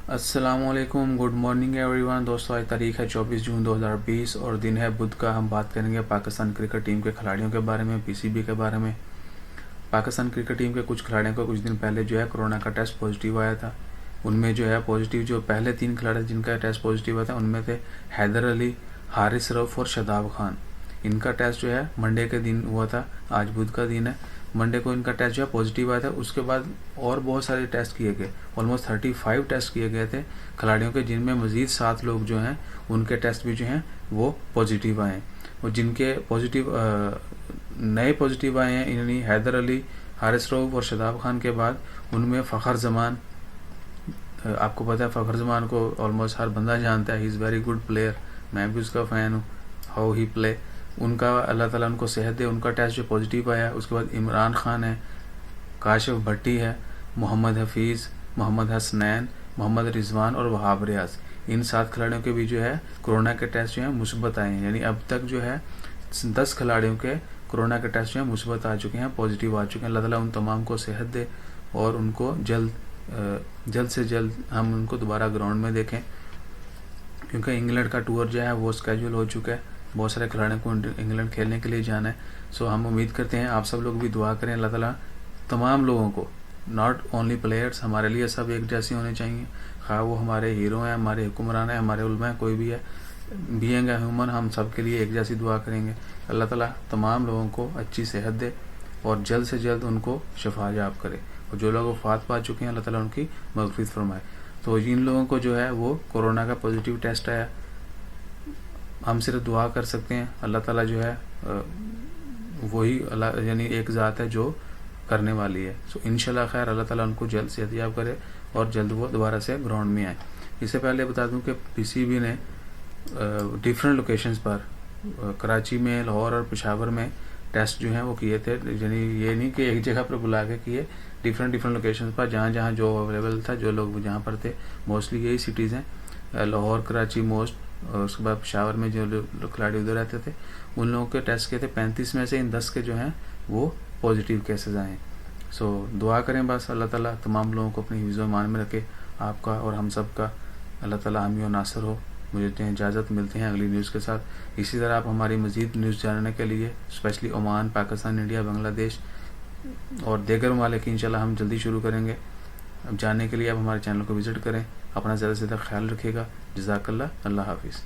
السلام علیکم، good morning every one دوستوں. آج تاریخ ہے 24 جون 2020 اور دن ہے بدھ کا. ہم بات کریں گے پاکستان کرکٹ ٹیم کے کھلاڑیوں کے بارے میں، پی سی بی کے بارے میں. پاکستان کرکٹ ٹیم کے کچھ کھلاڑیوں کا کچھ دن پہلے جو ہے کرونا کا ٹیسٹ پازیٹیو آیا تھا. ان میں جو ہے پازیٹیو جو پہلے 3 کھلاڑی جن کا ٹیسٹ پازیٹیو آیا تھا ان میں تھے حیدر علی، حارث رؤف اور شاداب خان. ان کا ٹیسٹ جو ہے منڈے کے دن ہوا تھا. آج بدھ کا دن ہے. منڈے کو ان کا ٹیسٹ جو ہے پازیٹیو آیا تھا. اس کے بعد اور بہت سارے ٹیسٹ کیے گئے، آلموسٹ 35 ٹیسٹ کیے گئے تھے کھلاڑیوں کے، جن میں مزید 7 لوگ جو ہیں ان کے ٹیسٹ بھی جو ہیں وہ پازیٹیو آئے ہیں. اور جن کے نئے پازیٹیو آئے ہیں یعنی حیدر علی، حارث رؤف اور شاداب خان کے بعد ان میں فخر زمان. آپ کو پتہ ہے فخر زمان کو آلموسٹ ہر بندہ جانتا ہے، ہی از ویری گڈ پلیئر، میں بھی اس کا فین ہوں. ہاؤ ہی پلے، ان کا اللہ تعالیٰ ان کو صحت دے. ان کا ٹیسٹ جو پازیٹیو آیا ہے. اس کے بعد عمران خان ہے، کاشف بھٹی ہے، محمد حفیظ، محمد حسنین، محمد رضوان اور وہاب ریاض. ان 7 کھلاڑیوں کے بھی جو ہے کرونا کے ٹیسٹ جو ہیں مثبت آئے ہیں. یعنی اب تک جو ہے 10 کھلاڑیوں کے کرونا کے ٹیسٹ جو ہیں مثبت آ چکے ہیں، پازیٹیو آ چکے ہیں. اللہ تعالیٰ ان تمام کو صحت دے اور ان کو جلد سے جلد ہم ان کو دوبارہ گراؤنڈ میں دیکھیں، کیونکہ انگلینڈ کا ٹور جو ہے وہ اسکیجول ہو چکا ہے. بہت سارے کھلاڑیوں کو انگلینڈ کھیلنے کے لیے جانا ہے. سو ہم امید کرتے ہیں آپ سب لوگ بھی دعا کریں. اللہ تعالیٰ تمام لوگوں کو، ناٹ اونلی پلیئرس، ہمارے لیے سب ایک جیسے ہونے چاہیے، خواہ وہ ہمارے ہیرو ہیں، ہمارے حکمران ہیں، ہمارے علماء ہیں، کوئی بھی ہے، بینگ اے ہیومن، ہم سب کے لیے ایک جیسی دعا کریں گے. اللہ تعالیٰ تمام لوگوں کو اچھی صحت دے اور جلد سے جلد ان کو شفا یاب کرے. اور جو لوگ وفات پا چکے ہیں اللہ تعالیٰ ان کی مغفرت فرمائے. تو ان لوگوں کو جو ہے وہ کورونا کا پازیٹیو ٹیسٹ آیا. ہم صرف دعا کر سکتے ہیں. اللہ تعالیٰ جو ہے وہی اللہ یعنی ایک ذات ہے جو کرنے والی ہے. سو انشاءاللہ خیر، اللہ تعالیٰ ان کو جلد صحت یاب کرے اور جلد وہ دوبارہ سے گراؤنڈ میں آئیں. اس سے پہلے بتا دوں کہ پی سی بی نے ڈیفرنٹ لوکیشنز پر کراچی میں، لاہور اور پشاور میں ٹیسٹ جو ہیں وہ کیے تھے. یعنی یہ نہیں کہ ایک جگہ پر بلا کے کیے، ڈیفرنٹ لوکیشنز پر جہاں جہاں جو اویلیبل تھا، جو لوگ جہاں پر تھے. موسٹلی یہی سٹیز ہیں، لاہور، کراچی موسٹ، اور اس کے بعد پشاور میں جو کھلاڑی ادھر رہتے تھے ان لوگوں کے ٹیسٹ کیے تھے. 35 میں سے ان 10 کے جو ہیں وہ پازیٹیو کیسز آئے ہیں. سو دعا کریں بس اللہ تعالیٰ تمام لوگوں کو اپنی حفظ و ایمان میں رکھے، آپ کا اور ہم سب کا. اللہ تعالیٰ حامی و ناصر ہو. مجھے اجازت، ملتے ہیں اگلی نیوز کے ساتھ. اسی طرح آپ ہماری مزید نیوز جاننے کے لیے اسپیشلی عمان، پاکستان، انڈیا، بنگلہ دیش اور دیگر ممالک انشاءاللہ ہم جلدی شروع کریں گے. اب جاننے کے لیے آپ ہمارے چینل کو وزٹ کریں. اپنا زیادہ سے زیادہ خیال رکھیے گا. جزاک اللہ. اللہ حافظ.